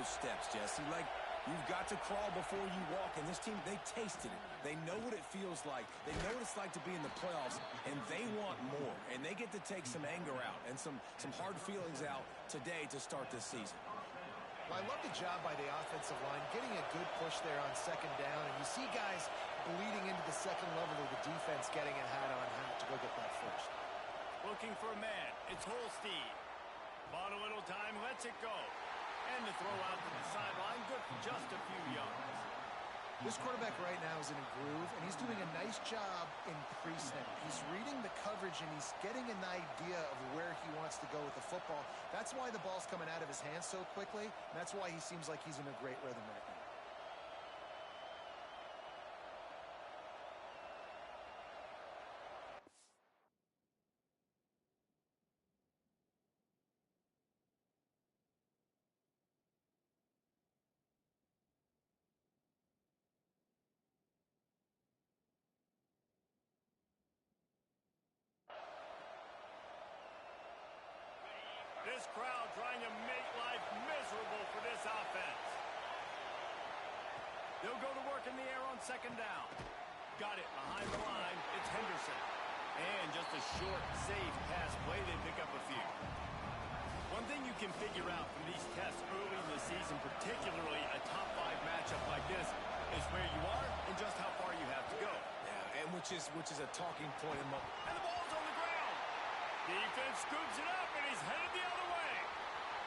those steps, Jesse. Like, you've got to crawl before you walk, and this team, they tasted it. They know what it feels like. They know what it's like to be in the playoffs, and they want more. And they get to take some anger out and some hard feelings out today to start this season. Well, I love the job by the offensive line, getting a good push there on second down, and you see guys bleeding into the second level of the defense getting a hat on hat to go get that first. Looking for a man. It's Holstein. Bought a little time, lets it go. And the throw out to the sideline, good for just a few yards. This quarterback right now is in a groove, and he's doing a nice job in pre-snap. He's reading the coverage, and he's getting an idea of where he wants to go with the football. That's why the ball's coming out of his hands so quickly, and that's why he seems like he's in a great rhythm right now. This crowd trying to make life miserable for this offense. They'll go to work in the air on second down. Got it behind the line. It's Henderson. And just a short, safe pass play. They pick up a few. One thing you can figure out from these tests early in the season, particularly a top 5 matchup like this, is where you are and just how far you have to go. Yeah, and which is a talking point. And the ball's on the ground. Defense scoops it up, and he's headed the other way.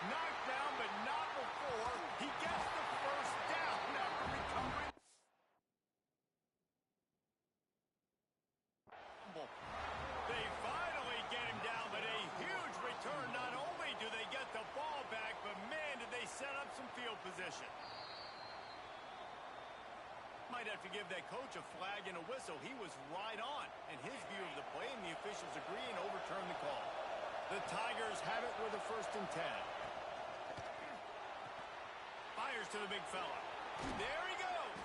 Knocked down, but not before he gets the first down after recovering. They finally get him down, but a huge return. Not only do they get the ball back, but man, did they set up some field position. Might have to give that coach a flag and a whistle. He was right on, and his view of the play, and the officials agree and overturn the call. The Tigers have it with a 1st and 10. Fires to the big fella. There he goes.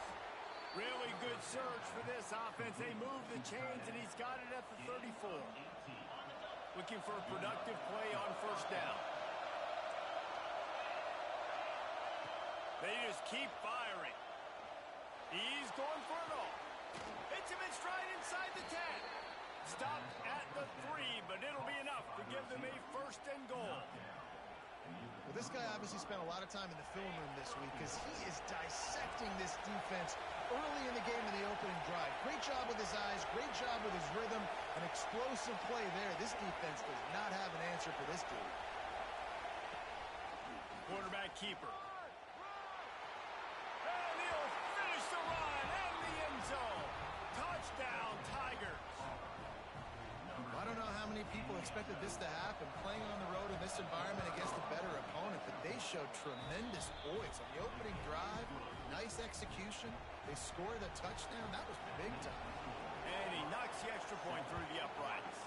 Really good surge for this offense. They move the chains, and he's got it at the 34. Looking for a productive play on 1st down. They just keep firing. He's going for it all. Hits him in stride inside the 10. Stopped at the 3, but it'll be enough to give them a 1st and goal. Well, this guy obviously spent a lot of time in the film room this week because he is dissecting this defense early in the game in the opening drive. Great job with his eyes, great job with his rhythm, an explosive play there. This defense does not have an answer for this dude. Quarterback keeper. And he'll finish the run and the end zone. Touchdown, Tigers. I don't know how many people expected this to happen, playing on the road in this environment against a better opponent, but they showed tremendous poise on the opening drive. Nice execution. They scored a touchdown. That was big time. And he knocks the extra point through the uprights.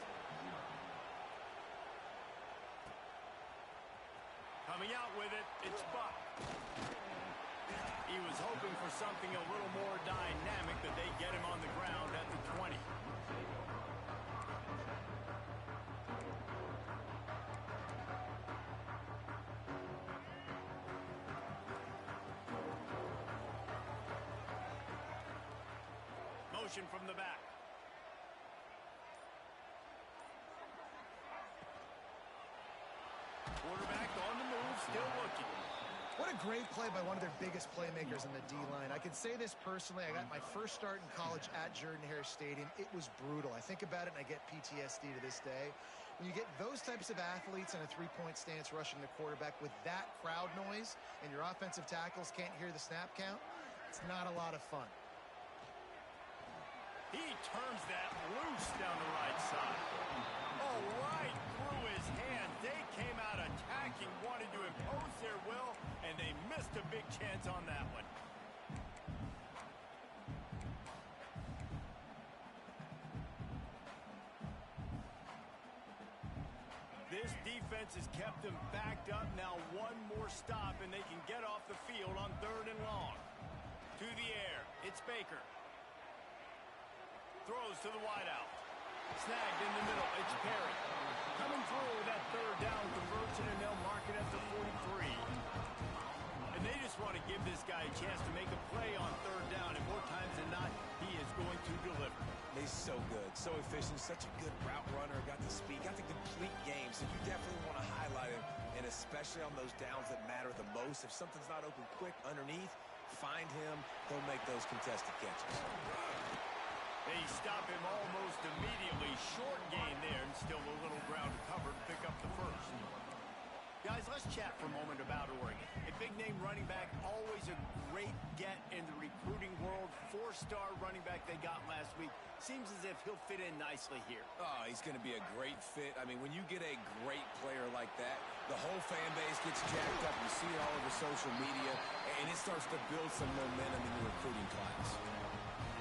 Coming out with it, it's Buck. He was hoping for something a little more dynamic, but they get him on the ground at the 20. Motion from the back. Quarterback on the move, still looking. What a great play by one of their biggest playmakers in the D-line. I can say this personally. I got my first start in college at Jordan-Hare Stadium. It was brutal. I think about it, and I get PTSD to this day. When you get those types of athletes in a three-point stance rushing the quarterback with that crowd noise and your offensive tackles can't hear the snap count, it's not a lot of fun. He turns that loose down the right side. Oh, right through his hand. They came out attacking, wanted to impose their will, and they missed a big chance on that one. This defense has kept them backed up. Now one more stop, and they can get off the field on 3rd and long. To the air, it's Baker. Throws to the wideout. Snagged in the middle. It's Perry. Coming through with that 3rd down conversion, and they'll mark it at the 43. And they give this guy a chance to make a play on third down, and more times than not, he is going to deliver. He's so good, so efficient, such a good route runner, got the speed, got the complete game, so you definitely want to highlight him, and especially on those downs that matter the most. If something's not open quick underneath, find him, he'll make those contested catches. They stop him almost immediately. Short gain there, and still a little ground to cover to pick up the first. Guys, let's chat for a moment about Oregon. A big-name running back, always a great get in the recruiting world. Four-star running back they got last week. Seems as if he'll fit in nicely here. Oh, he's going to be a great fit. I mean, when you get a great player like that, the whole fan base gets jacked up. You see it all over social media, and it starts to build some momentum in the recruiting class.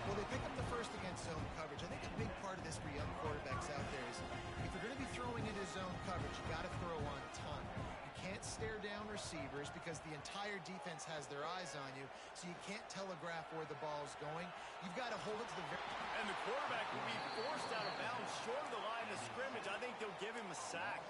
Well, they pick up the first against zone coverage. I think a big part of this for young quarterbacks out there is if you're going to be throwing into zone coverage, you got to throw on ton. You can't stare down receivers because the entire defense has their eyes on you, so you can't telegraph where the ball's going. You've got to hold it to the very... And the quarterback will be forced out of bounds short of the line of scrimmage. I think they'll give him a sack.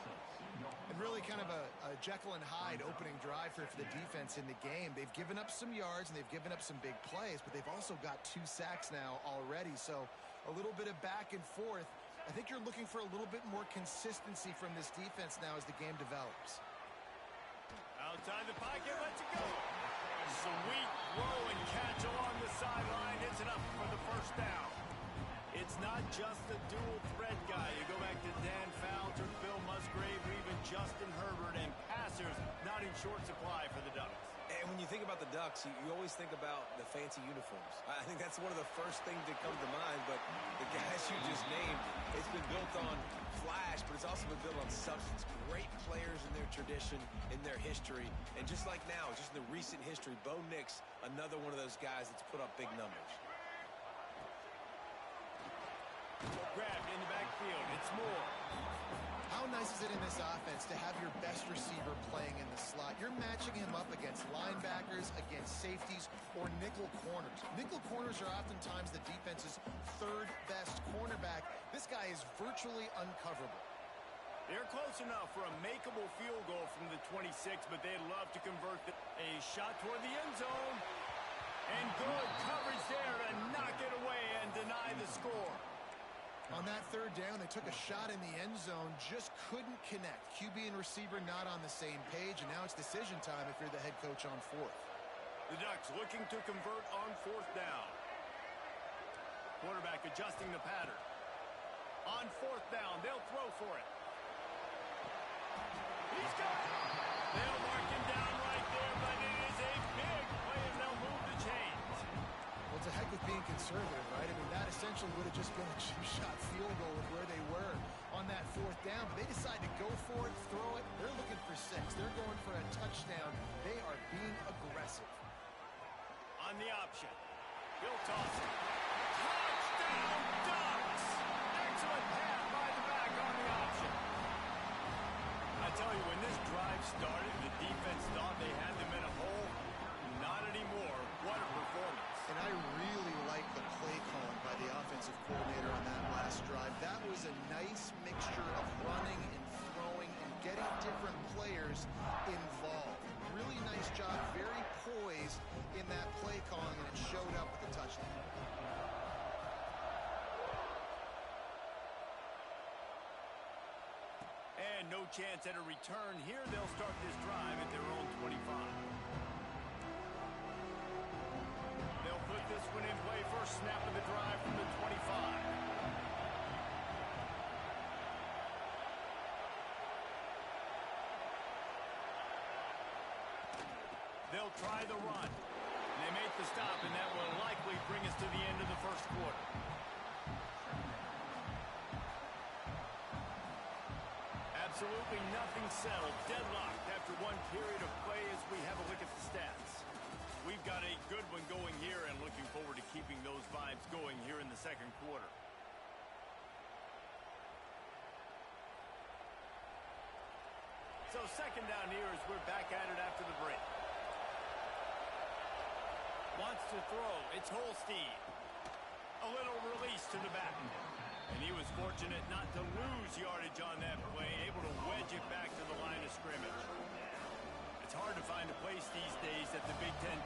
And really kind of a Jekyll and Hyde opening drive for the defense in the game. They've given up some yards and they've given up some big plays, but they've also got 2 sacks now already. So a little bit of back and forth. I think you're looking for a little bit more consistency from this defense now as the game develops. Outside the pocket, lets it go. Sweet throw and catch along the sideline. It's enough for the first down. It's not just the dual threat guy. You go back to Dan Fouts, Bill Musgrave, or even Justin Herbert, and passers not in short supply for the Ducks. And when you think about the Ducks, you always think about the fancy uniforms. I think that's one of the first things that come to mind, but the guys you just named, it's been built on flash, but it's also been built on substance. Great players in their tradition, in their history, and just like now, just in the recent history, Bo Nix, another one of those guys that's put up big numbers. Grabbed in the backfield. It's Moore. How nice is it in this offense to have your best receiver playing in the slot? You're matching him up against linebackers, against safeties, or nickel corners. Nickel corners are oftentimes the defense's 3rd best cornerback. This guy is virtually uncoverable. They're close enough for a makeable field goal from the 26, but they'd love to convert a shot toward the end zone. And good coverage there to knock it away and deny the score. On that 3rd down, they took a shot in the end zone, just couldn't connect. QB and receiver not on the same page, and now it's decision time if you're the head coach on 4th. The Ducks looking to convert on 4th down. Quarterback adjusting the pattern. On 4th down, they'll throw for it. He's got it. They'll mark him down right there, but it is a big play, and they'll move the chains. Well, it's a heck with being conservative, right? I mean, that essentially would have just been a 2-shot field goal with where they were on that 4th down. But they decide to go for it, throw it. They're looking for 6. They're going for a touchdown. They are being aggressive. On the option. He'll toss it. Touchdown, Ducks! Excellent pass by the back on the option. I tell you, when this drive started, the defense thought they had them in a hole. Not anymore. What a performance. And I really like the play calling by the offensive coordinator on that last drive. That was a nice mixture of running and throwing and getting different players involved. Really nice job, very poised in that play calling, and it showed up with the touchdown. And no chance at a return here. They'll start this drive at their own 25. They'll put this one in play. First snap of the drive from the 25. They'll try the run. They make the stop, and that will likely bring us to the end of the first quarter. Absolutely nothing settled. Deadlocked after one period of play as we have a look at the stats. We've got a good one going here and looking forward to keeping those vibes going here in the second quarter. So second down here as we're back at it after the break. Wants to throw. It's Holstein. A little release to the back. And he was fortunate not to lose yardage on that play, able to wedge it back to the line of scrimmage. It's hard to find a place these days that the Big Ten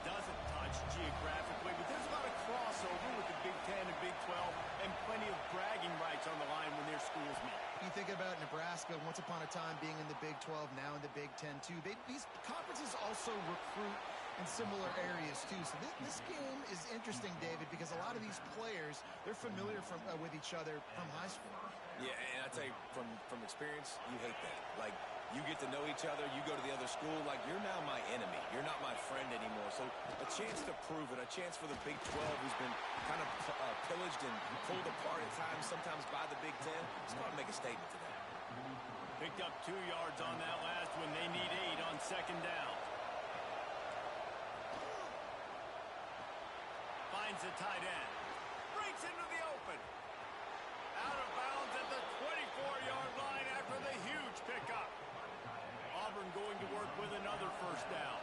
once upon a time being in the Big 12, now in the Big 10 too. These conferences also recruit in similar areas too. So this game is interesting, David, because a lot of these players, they're familiar with each other from high school. Yeah, and I tell you, from experience, you hate that. Like, you get to know each other, you go to the other school, like, you're now my enemy. You're not my friend anymore. So a chance to prove it, a chance for the Big 12, who's been kind of pillaged and pulled apart at times, sometimes by the Big 10. Just got to make a statement today. Picked up 2 yards on that last one. They need 8 on second down. Finds the tight end. Breaks into the open. Out of bounds at the 24-yard line after the huge pickup. Auburn going to work with another first down.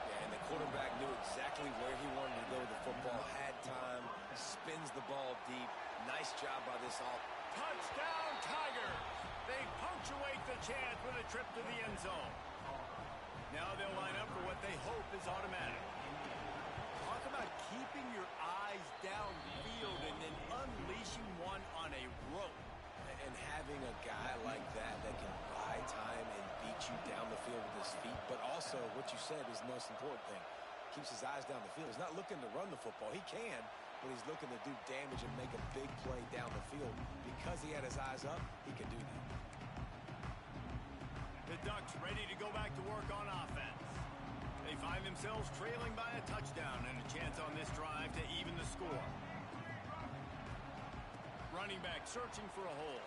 Yeah, and the quarterback knew exactly where he wanted to go with the football, had time, spins the ball deep. Nice job by this offense. Touchdown, Tigers! They punctuate the chance with a trip to the end zone. Now they'll line up for what they hope is automatic. Talk about keeping your eyes downfield and then unleashing one on a rope. And having a guy like that can buy time and beat you down the field with his feet, but also what you said is the most important thing. Keeps his eyes down the field. He's not looking to run the football. He can, but he's looking to do damage and make a big play down the field. Because he had his eyes up, he can do that. The Ducks ready to go back to work on offense. They find themselves trailing by a touchdown and a chance on this drive to even the score. Running back searching for a hole.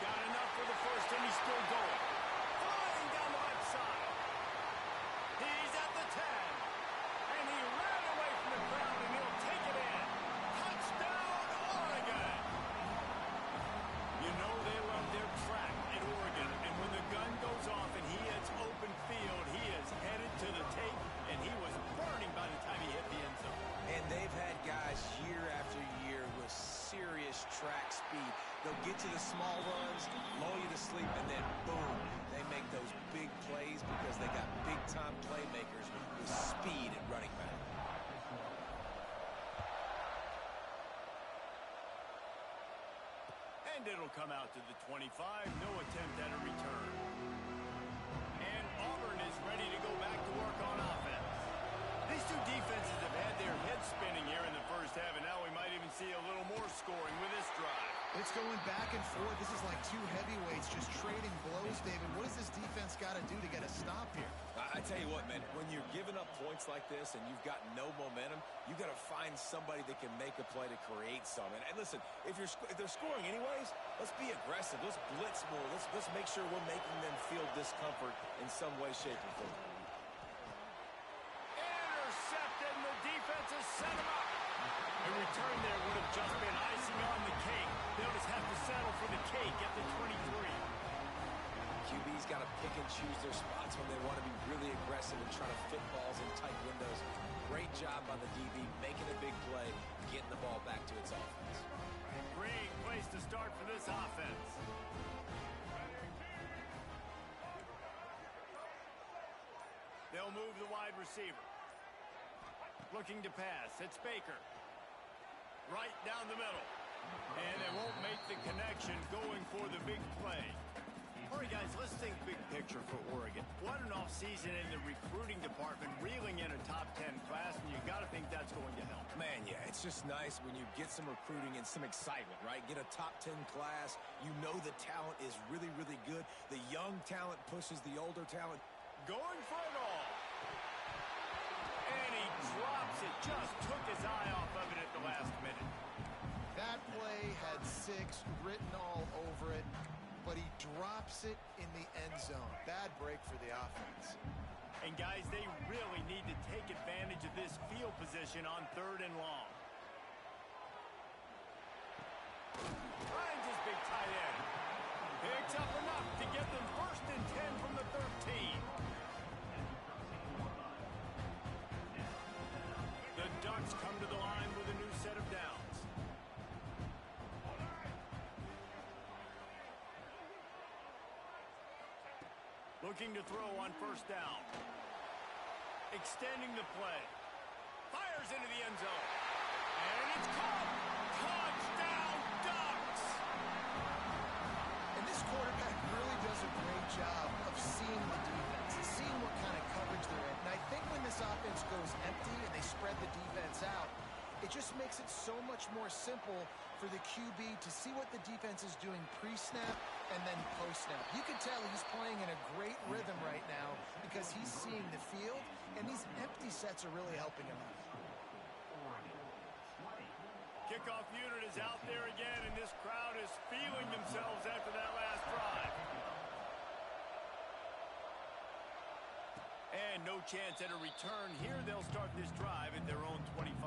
Got enough for the first, and he's still going. Flying down the left side. He's at the 10. And he ran away from the crowd, and he'll take it in. Touchdown, Oregon! You know they love their track at Oregon, and when the gun goes off and he hits open field, he is headed to the tape, and he was burning by the time he hit the end zone. And they've had guys year after year with serious track speed. They'll get you the small runs, lull you to sleep, and then boom, they make those big plays because they got big-time playmakers with speed at running back. And it'll come out to the 25. No attempt at a return. And Auburn is ready to go back to work on offense. These two defenses have had their heads spinning here in the first half, and now we might even see a little more scoring with this drive. It's going back and forth. This is like two heavyweights just trading blows, David. What does this defense got to do to get a stop here? I tell you what, man, when you're giving up points like this and you've got no momentum, you got to find somebody that can make a play to create some. And listen, if they're scoring anyways, let's be aggressive. Let's blitz more. Let's make sure we're making them feel discomfort in some way, shape, or form. Intercepted, and the defense has set him up. A return there would have just been icing on the cake. They'll just have to settle for the cake at the 23. QB's got to pick and choose their spots when they want to be really aggressive and try to fit balls in tight windows. Great job by the DB, making a big play, getting the ball back to its offense. Great place to start for this offense. They'll move the wide receiver. Looking to pass. It's Baker. Right down the middle. And they won't make the connection going for the big play. All right, guys, let's think big picture for Oregon. What an offseason in the recruiting department, reeling in a top 10 class, and you got to think that's going to help. Man, yeah, it's just nice when you get some recruiting and some excitement, right? Get a top 10 class. You know the talent is really, really good. The young talent pushes the older talent. Going for it all. And he drops it. Just took his eye off of it at the last minute. That play had 6 written all over it, but he drops it in the end zone. Bad break for the offense. And guys, they really need to take advantage of this field position on 3rd and long. Finds his big tight end. Picks up enough to get them 1st and 10 from the 13. The Ducks come to the line with a new set of downs. Looking to throw on 1st down. Extending the play. Fires into the end zone. And it's caught. Touchdown, Ducks! And this This quarterback really does a great job of seeing the defense, seeing what kind of coverage they're in. And I think when this offense goes empty and they spread the defense out, it just makes it so much more simple for the QB to see what the defense is doing pre-snap and then post-snap. You can tell he's playing in a great rhythm right now because he's seeing the field, and these empty sets are really helping him out. Kickoff unit is out there again, and this crowd is feeling themselves after that last drive. And no chance at a return here. They'll start this drive at their own 25.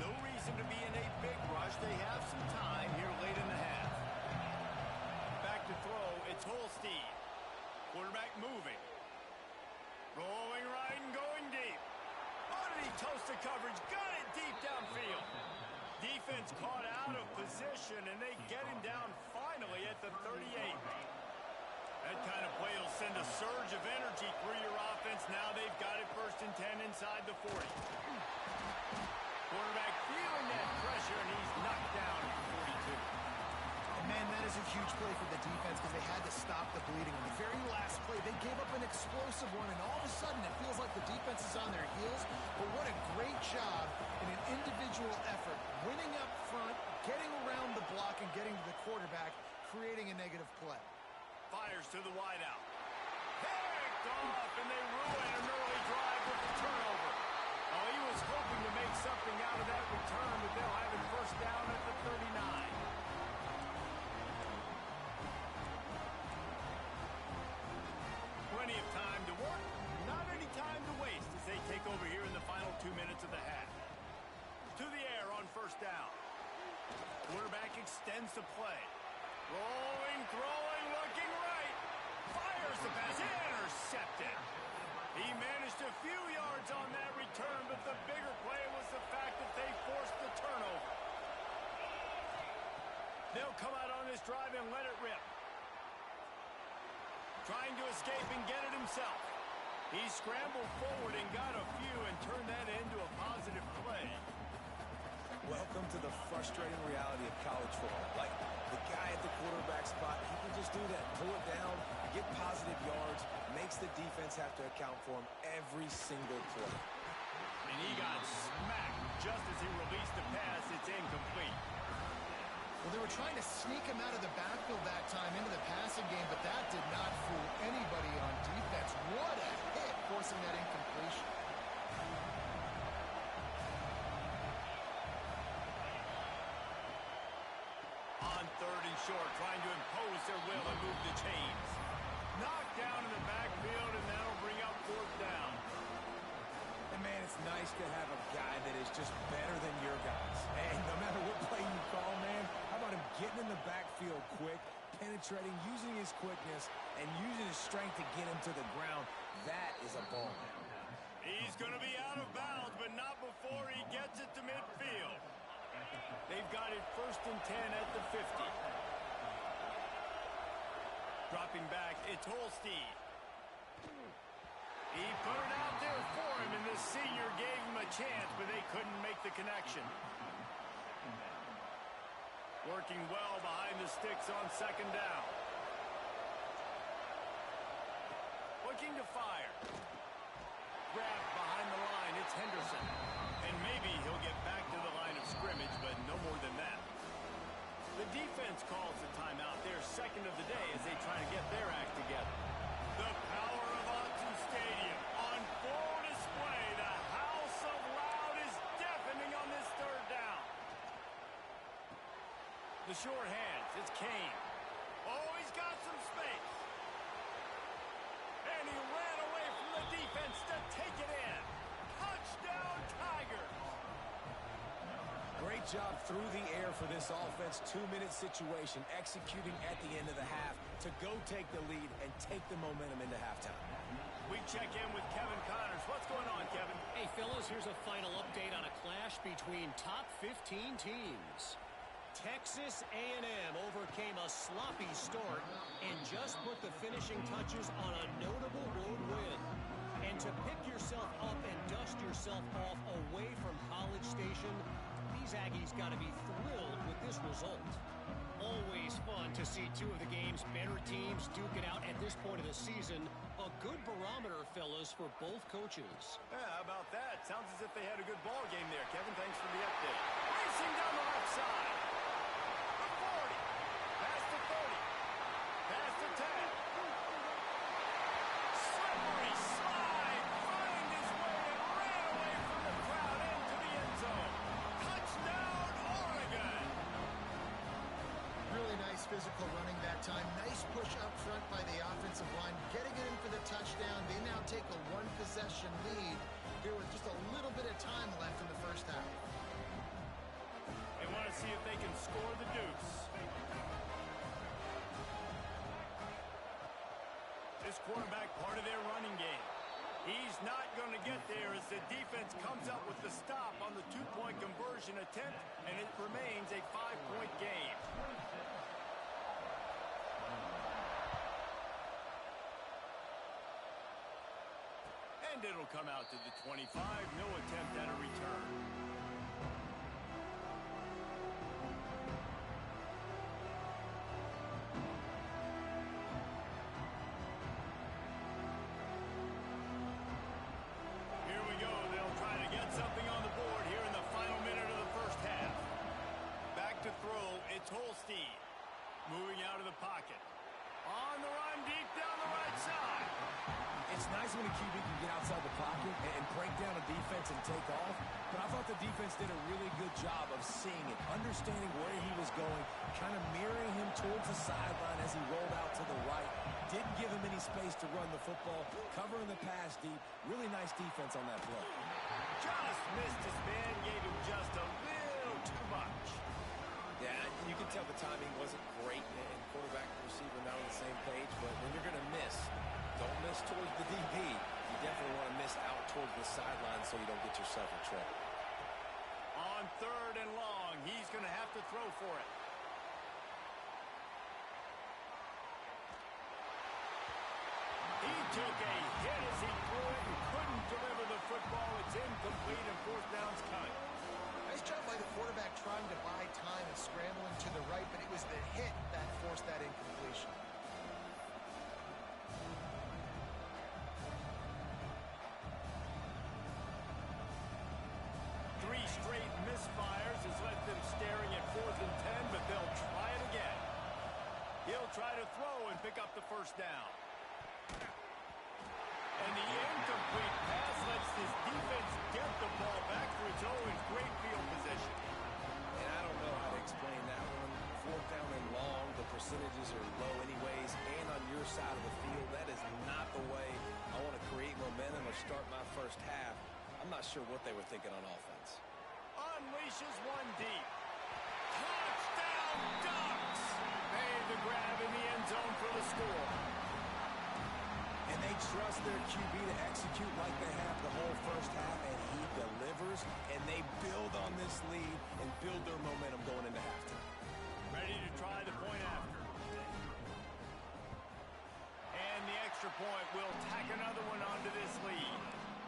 No reason to be in a big rush. They have some time here late in the half. Back to throw. It's Holstein. Quarterback moving. Rolling right and going deep. Oh, did he toast the coverage? Got it deep downfield. Defense caught out of position, and they get him down finally at the 38. That kind of play will send a surge of energy through your offense. Now they've got it 1st and 10 inside the 40. Quarterback feeling that pressure, and he's knocked down at the 42. And man, that is a huge play for the defense because they had to stop the bleeding. In the very last play, they gave up an explosive one, and all of a sudden it feels like the defense is on their heels. But what a great job in an individual effort, winning up front, getting around the block, and getting to the quarterback, creating a negative play. Fires to the wideout. Picked off, and they ruin an early drive with the turnover. Oh, he was hoping to make something out of that return, but they'll have it 1st down at the 39. Plenty of time to work, not any time to waste as they take over here in the final 2 minutes of the half. To the air on 1st down. Quarterback extends the play. Rolling, throwing, looking right. Fires the pass, intercepted. He managed a few yards on that return, but the bigger play was the fact that they forced the turnover. They'll come out on this drive and let it rip. Trying to escape and get it himself. He scrambled forward and got a few and turned that into a positive play. Welcome to the frustrating reality of college football. Like, the guy at the quarterback spot, he can just do that. Pull it down, get positive yards, makes the defense have to account for him every single play. And he got smacked just as he released the pass. It's incomplete. Well, they were trying to sneak him out of the backfield that time into the passing game, but that did not fool anybody on defense. What a hit, forcing that incompletion. On 3rd and short, trying to impose their will and move the chains. Knocked down in the backfield, and that'll bring up 4th down. And man, it's nice to have a guy that is just better than your guys. And no matter what play you call, man, how about him getting in the backfield quick, penetrating, using his quickness, and using his strength to get him to the ground? That is a ball. He's going to be out of bounds, but not before he gets it to midfield. They've got it 1st and 10 at the 50. Dropping back, it's Holstein. He put it out there for him, and the senior gave him a chance, but they couldn't make the connection. Working well behind the sticks on 2nd down. Looking to fire. Grabbed behind the line, it's Henderson. And maybe he'll get back to the line of scrimmage, but no more than that. The defense calls the timeout, their 2nd of the day as they try to get their act together. The power of Autzen Stadium on full display. The house of loud is deafening on this 3rd down. The short hands, it's Kane. Oh, he's got some space. And he ran away from the defense to take it in. Touchdown, Tigers. Great job through the air for this offense. 2-minute situation, executing at the end of the half to go take the lead and take the momentum into halftime. We check in with Kevin Connors. What's going on, Kevin? Hey, fellas, here's a final update on a clash between top 15 teams. Texas A&M overcame a sloppy start and just put the finishing touches on a notable road win. And to pick yourself up and dust yourself off away from College Station, be these Aggies got to be thrilled with this result. Always fun to see two of the game's better teams duke it out at this point of the season. A good barometer, fellas, for both coaches. Yeah, how about that? Sounds as if they had a good ball game there, Kevin. Thanks for the update. Racing down the left side. The 40. Past the 30. Past the 10. Slippery slide. Find his way and ran away from the crowd into the end zone. Touchdown, Oregon. Really nice physical running that time. Nice push up front by the offensive line. Getting it in for the touchdown. They now take a one-possession lead here with just a little bit of time left in the first half. They want to see if they can score the deuce. This quarterback part of their running game. He's not going to get there as the defense comes up with the stop on the two-point conversion attempt, and it remains a 5-point game. And it'll come out to the 25. No attempt at a return. Here we go. They'll try to get something on the board here in the final minute of the first half. Back to throw. It's Holstein. Moving out of the pocket. On the run deep down the right side. It's nice when a QB can get outside the pocket and break down a defense and take off, but I thought the defense did a really good job of seeing it, understanding where he was going, kind of mirroring him towards the sideline as he rolled out to the right. Didn't give him any space to run the football, covering the pass deep. Really nice defense on that play. Just missed his man, gave him just a little too much. Yeah, you can tell the timing wasn't great, and quarterback and receiver not on the same page, but when you're going to miss, don't miss towards the DB. You definitely want to miss out towards the sideline so you don't get yourself in trouble. On 3rd and long, he's going to have to throw for it. He took a hit as he threw it and couldn't deliver the football. It's incomplete and 4th down's coming. Nice job by the quarterback trying to buy time and scrambling to the right, but it was the hit that forced that incompletion. Three straight misfires has left them staring at 4th and 10, but they'll try it again. He'll try to throw and pick up the first down. And the incomplete pass lets this defense get the ball back for its own great field position. And I don't know how to explain that one. 4th down and long, the percentages are low anyways, and on your side of the field, that is not the way I want to create momentum or start my first half. I'm not sure what they were thinking on offense. Unleashes one deep. Touchdown Ducks! Made the grab in the end zone for the score. And they trust their QB to execute like they have the whole first half, and he delivers, and they build on this lead and build their momentum going into halftime. Ready to try the point after. And the extra point will tack another one onto this lead.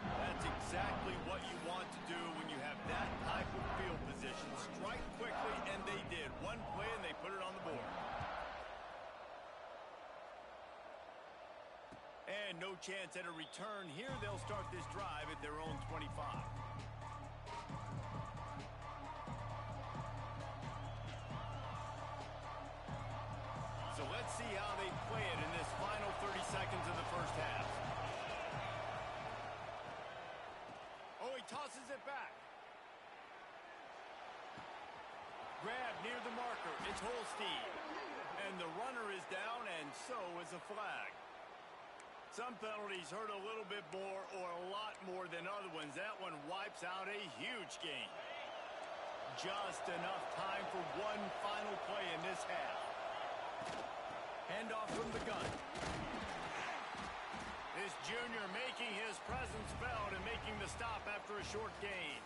That's exactly what you want to do when you have that type of field position. Strike quickly, and they did. One play, and they put it on the board. And no chance at a return here. They'll start this drive at their own 25. So let's see how they play it in this final 30 seconds of the first half. Oh, he tosses it back. Grab near the marker. It's Holstein. And the runner is down, and so is a flag. Some penalties hurt a little bit more or a lot more than other ones. That one wipes out a huge game. Just enough time for one final play in this half. Handoff from the gun. This junior making his presence felt and making the stop after a short gain.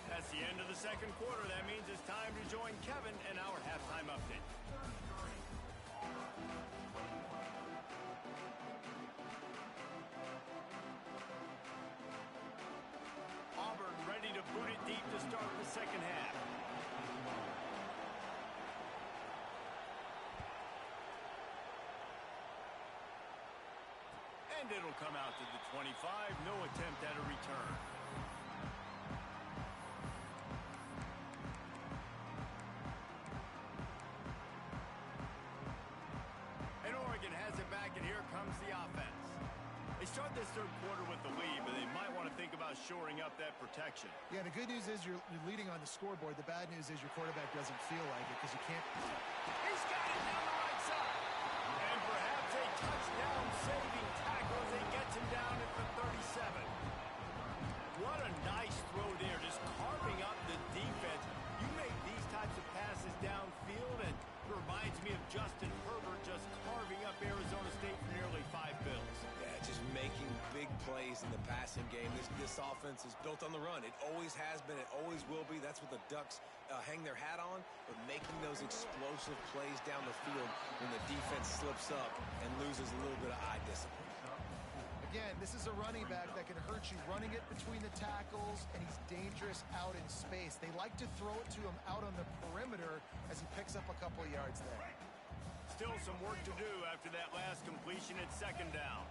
That's the end of the second quarter. That means it's time to join Kevin and our halftime update. Auburn ready to boot it deep to start the second half. And it'll come out to the 25. No attempt at a return. And Oregon has it back, and here comes the offense. They start this third quarter with the lead, but they might want to think about shoring up that protection. Yeah, the good news is you're leading on the scoreboard. The bad news is your quarterback doesn't feel like it because you can't. He's got it down the right side. And perhaps a touchdown-saving tackle as he gets him down at the 37. What a nice throw there, just carving up the defense. You make these types of passes downfield, and it reminds me of Justin Herbert just carving up Arizona State for nearly 5 bills. Yeah, just making big plays in the passing game. This offense is built on the run. It always has been. It always will be. That's what the Ducks hang their hat on, but making those explosive plays down the field when the defense slips up and loses a little bit of eye discipline. Again, this is a running back that can hurt you running it between the tackles, and he's dangerous out in space. They like to throw it to him out on the perimeter as he picks up a couple of yards there. Still some work to do after that last completion at second down.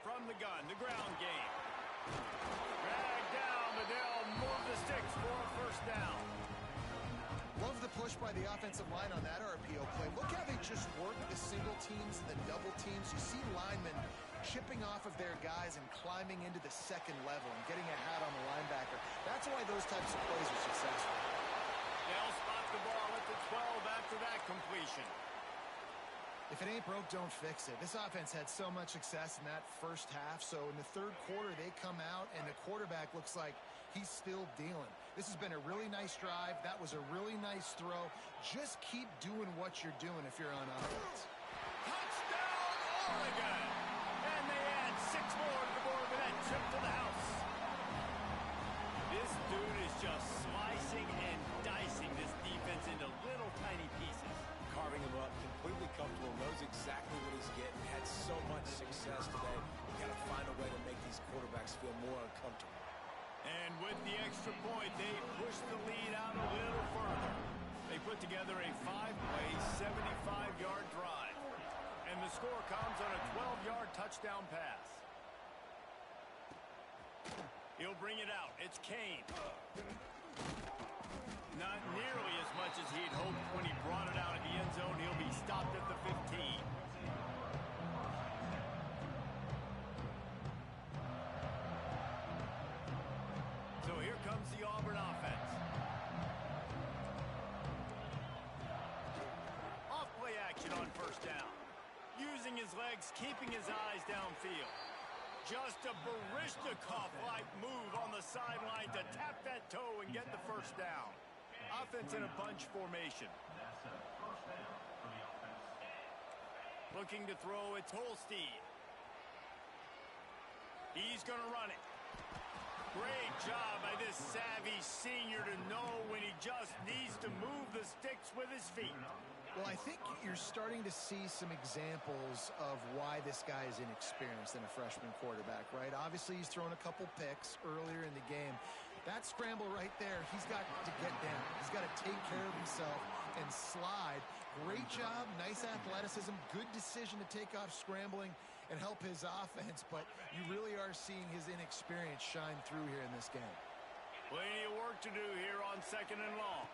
From the gun, the ground game. Dragged down, but they'll move the sticks for a first down. Love the push by the offensive line on that RPO play. Look how they just work the single teams and the double teams. You see linemen chipping off of their guys and climbing into the second level and getting a hat on the linebacker. That's why those types of plays are successful. They'll spot the ball at the 12 after that completion. If it ain't broke, don't fix it. This offense had so much success in that first half, so in the third quarter, they come out, and the quarterback looks like he's still dealing. This has been a really nice drive. That was a really nice throw. Just keep doing what you're doing if you're on offense. Touchdown, Oregon! And they add 6 more to the board with that trip to the house. This dude is just slicing and dicing this defense into little tiny pieces. Carving him up, completely comfortable, knows exactly what he's getting, had so much success today. You got to find a way to make these quarterbacks feel more uncomfortable. And with the extra point, they push the lead out a little further. They put together a 5-play, 75-yard drive. And the score comes on a 12-yard touchdown pass. He'll bring it out. It's Kane. Not nearly as much as he'd hoped when he brought it out of the end zone. He'll be stopped at the 15. So here comes the Auburn offense. Off-play action on first down. Using his legs, keeping his eyes downfield. Just a Baryshnikov-like move on the sideline to tap that toe and get the first down. Offense in a bunch formation. Looking to throw, it's Holstein. He's going to run it. Great job by this savvy senior to know when he just needs to move the sticks with his feet. Well, I think you're starting to see some examples of why this guy is inexperienced in a freshman quarterback, right? Obviously, he's thrown a couple picks earlier in the game. That scramble right there, he's got to get down. He's got to take care of himself and slide. Great job, nice athleticism, good decision to take off scrambling and help his offense, but you really are seeing his inexperience shine through here in this game. Plenty of work to do here on second and long.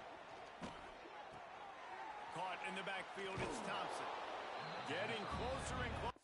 Caught in the backfield, it's Thompson. Getting closer and closer.